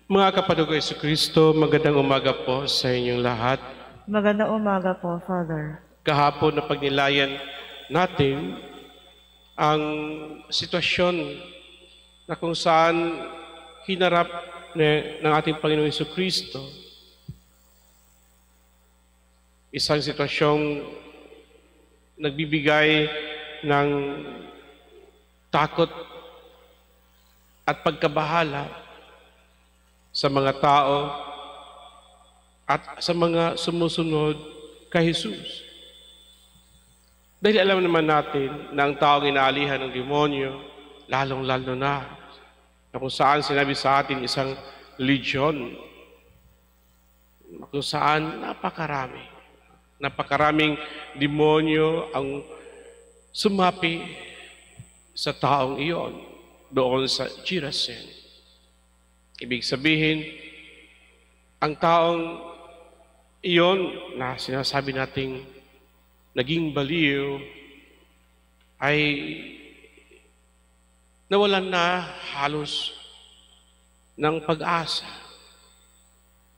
Mga kapatid ko Jesucristo, magandang umaga po sa inyong lahat. Magandang umaga po, Father. Kahapon na pagnilayan natin ang sitwasyon na kung saan hinarap ng ating Panginoong Jesucristo isang sitwasyong nagbibigay ng takot at pagkabahala sa mga tao at sa mga sumusunod kay Jesus. Dahil alam naman natin na ang taong inaalihan ng demonyo, lalong-lalo na kung saan sinabi sa atin isang legion, kung saan napakaraming demonyo ang sumapi sa taong iyon doon sa Gerasene. Ibig sabihin, ang taong iyon na sinasabi nating naging baliw ay nawalan na halos ng pag-asa.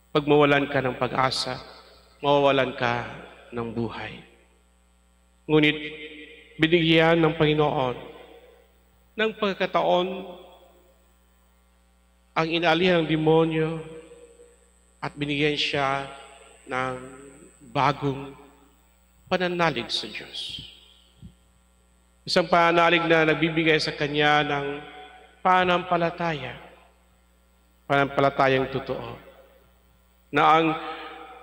Pag mawalan ka ng pag-asa, mawawalan ka ng buhay. Ngunit binigyan ng Panginoon ng pagkakataon ang inaalihan ng demonyo at binigyan siya ng bagong pananalig sa Diyos. Isang pananalig na nagbibigay sa kanya ng pananampalatayang totoo, na ang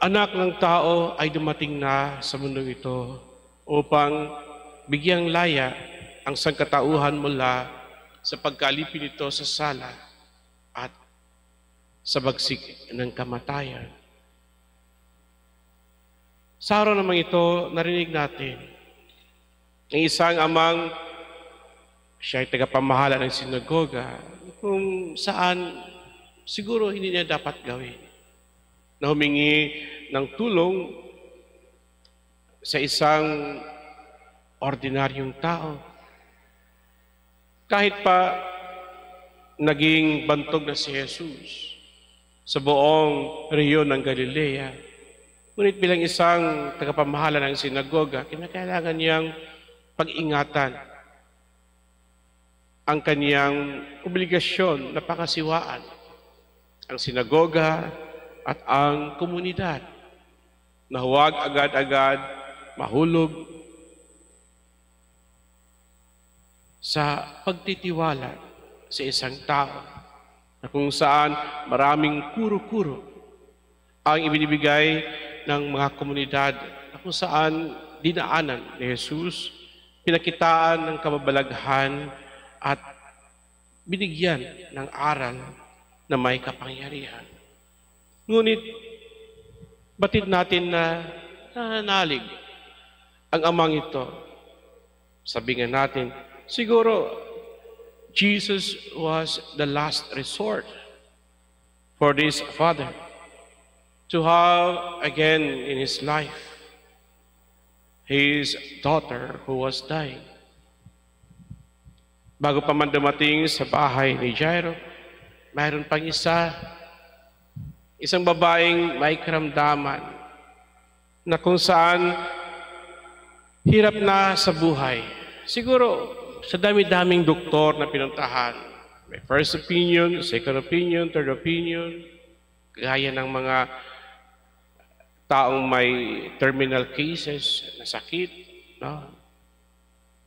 anak ng tao ay dumating na sa mundong ito upang bigyang laya ang sangkatauhan mula sa pagkalipin nito sa sala at sa bagsik ng kamatayan. Sa araw naman ito, narinig natin ng isang amang siya ay tagapamahala ng sinagoga kung saan siguro hindi niya dapat gawin, na humingi ng tulong sa isang ordinaryong tao. Kahit pa naging bantog na si Jesus sa buong rehiyon ng Galilea, ngunit bilang isang tagapamahala ng sinagoga, kinakailangan niyang pag-ingatan ang kaniyang obligasyon na pangasiwaan ang sinagoga at ang komunidad, na huwag agad-agad mahulog sa pagtitiwala sa isang tao na kung saan maraming kuro-kuro ang ibinibigay ng mga komunidad, na kung saan dinaanan ni Jesus, pinakitaan ng kababalaghan at binigyan ng aral na may kapangyarihan. Ngunit batid natin na nananalig ang amang ito. Sabi nga natin, siguro Jesus was the last resort for this father to have again in his life his daughter who was dying. Bago pa man dumating sa bahay ni Jairo, mayroon pang isang babaeng may karamdaman na kung saan hirap na sa buhay. Siguro sa dami-daming doktor na pinuntahan, may first opinion, second opinion, third opinion, gaya ng mga taong may terminal cases na sakit, no?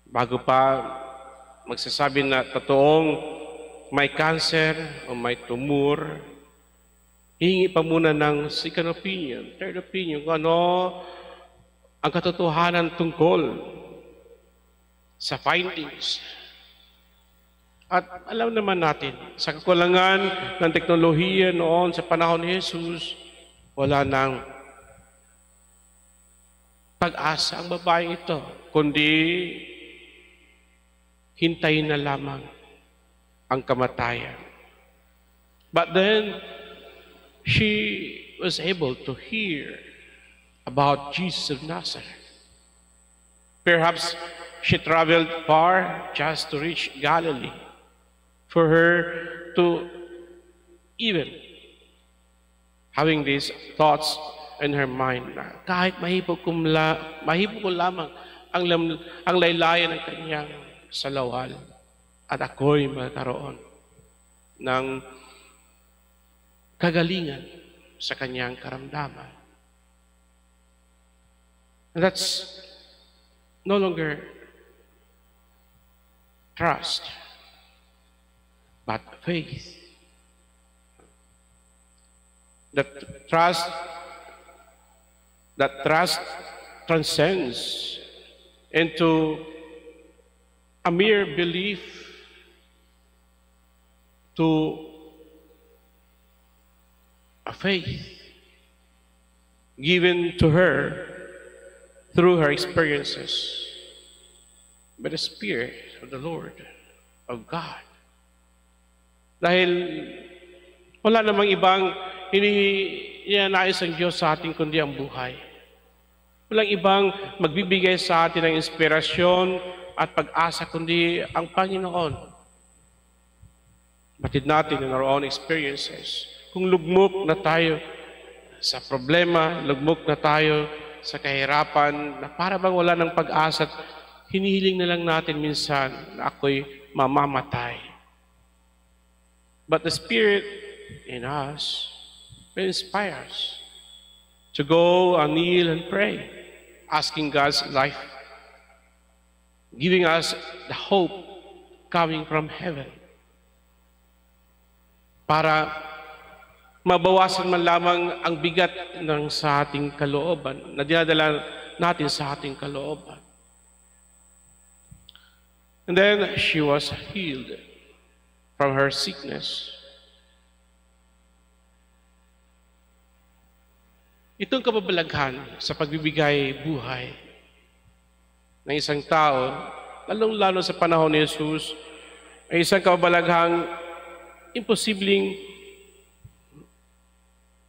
Bago pa magsasabi na totoong may cancer o may tumor, hihingi pa muna ng second opinion, third opinion, kung ano ang katotohanan tungkol sa findings. At alam naman natin, sa kakulangan ng teknolohiya noon sa panahon ni Jesus, wala nang pag-asa ang babaeng ito, kundi hintayin na lamang ang kamatayan. But then, she was able to hear about Jesus of Nazareth. Perhaps she traveled far just to reach Galilee for her to even having these thoughts in her mind na kahit mahipog ko lamang ang laylayan ng kanyang salawal at ako'y magkaroon ng kagalingan sa kanyang karamdaman. And that's no longer trust, but faith. That trust transcends into a mere belief to a faith given to her through her experiences by the Spirit of the Lord, of God. Dahil wala namang ibang ininais ang Diyos sa ating kundi ang buhay. Walang ibang magbibigay sa atin ng inspirasyon at pag-asa kundi ang Panginoon. Batid natin in our own experiences. Kung lugmok na tayo sa problema, lugmok na tayo sa kahirapan, na para bang wala ng pag-asa at hinihiling na lang natin minsan na ako'y mamamatay. But the Spirit in us will inspire us to go and kneel and pray, asking God's life, giving us the hope coming from heaven, para mabawasan man lamang ang bigat ng sa ating kalooban, na dinadala natin sa ating kalooban. And then she was healed from her sickness. Itong kababalaghan sa pagbibigay buhay ng isang tao, lalong-lalo sa panahon ni Jesus, ay isang kababalaghang imposibleng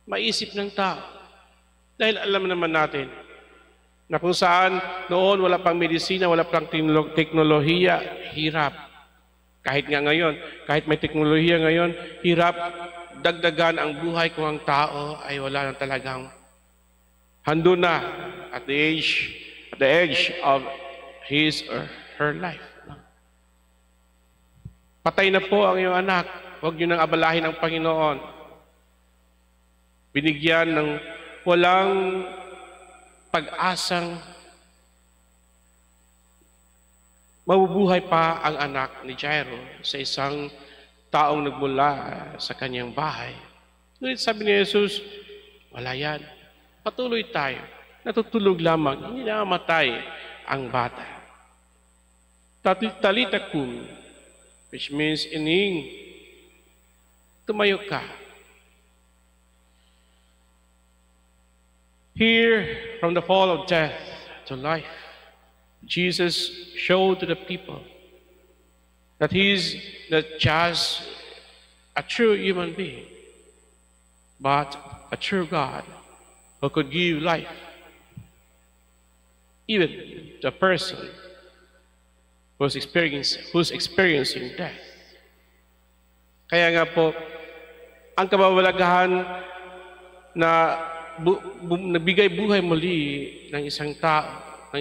maisip ng tao. Dahil alam naman natin na kung saan noon wala pang medisina, wala pang teknolohiya, hirap. Kahit nga ngayon, kahit may teknolohiya ngayon, hirap dagdagan ang buhay kung ang tao ay wala nang talagang hando na at the edge of his or her life. Patay na po ang iyong anak, huwag niyo nang abalahin ang Panginoon. Binigyan ng walang pag-asang mabubuhay pa ang anak ni Jairo sa isang taong nagmula sa kanyang bahay. Ngunit sabi ni Jesus, wala yan. Patuloy tayo. Natutulog lamang. Hindi namamatay ang bata. Talita kum, which means ining, tumayo ka. Here, from the fall of death to life, Jesus showed to the people that He is not just a true human being, but a true God who could give life even to a person who's experiencing death. Kaya nga po, ang kababalaghan na nabigay buhay muli ng isang tao, ang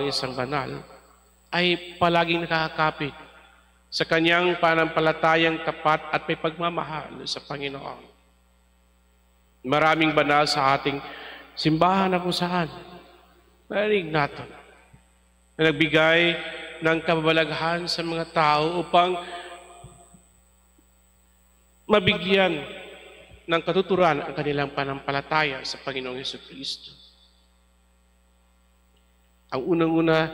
isang banal, ay palaging nakakapit sa kanyang pananampalatayang tapat at may pagmamahal sa Panginoon. Maraming banal sa ating simbahan na kung saan narinig natin na nagbigay ng kababalaghan sa mga tao upang mabigyan ng katuturan ang kanilang pananampalataya sa Panginoong Jesucristo. Ang unang-una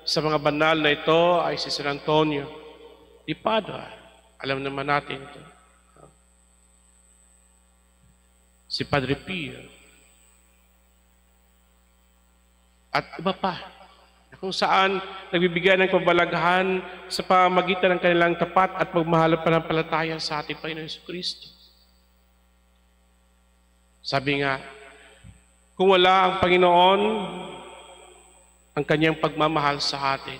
sa mga banal na ito ay si San Antonio di Padua. Alam naman natin ito. Si Padre Pio. At iba pa, na kung saan nagbibigay ng kababalaghan sa pamamagitan ng kanilang tapat at pagmahal at pananampalataya sa ating Panginoong Jesucristo. Sabi nga, kung wala ang Panginoon, ang kanyang pagmamahal sa atin,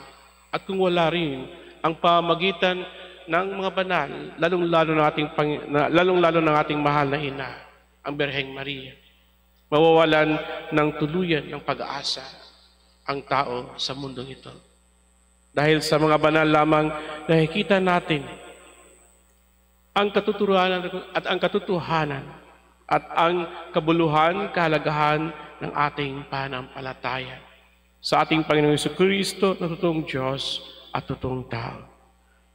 at kung wala rin ang pamamagitan ng mga banal, lalong-lalo ng ating mahal na ina, ang Birheng Maria. Mawawalan ng tuluyan ng pag-asa ang tao sa mundong ito. Dahil sa mga banal lamang nakikita natin ang katuturuanan at ang katotohanan at ang kabuluhan, kahalagahan ng ating pananampalataya sa ating Panginoong Jesucristo na totoong Diyos at totoong tao.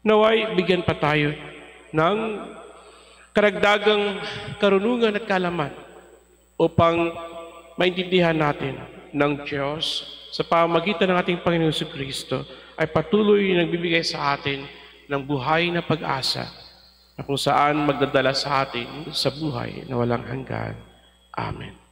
Naway, bigyan pa tayo ng karagdagang karunungan at kaalaman upang maintindihan natin ng Diyos sa pamamagitan ng ating Panginoong Jesucristo ay patuloy nagbibigay sa atin ng buhay na pag-asa na kung saan magdadala sa atin sa buhay na walang hanggan. Amen.